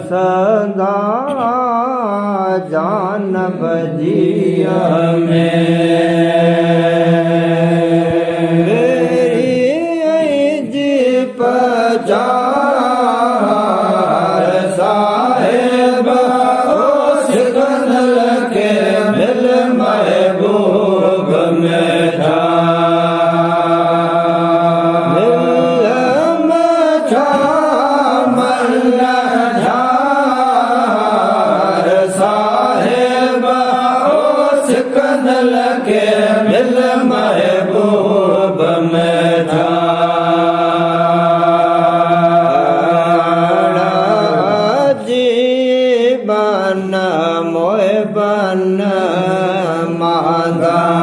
सदा जान बजिया में पजार साहेब उस कनल के मिल महबूब में था के मिल महबूब में था जीवन मोह बन मांगा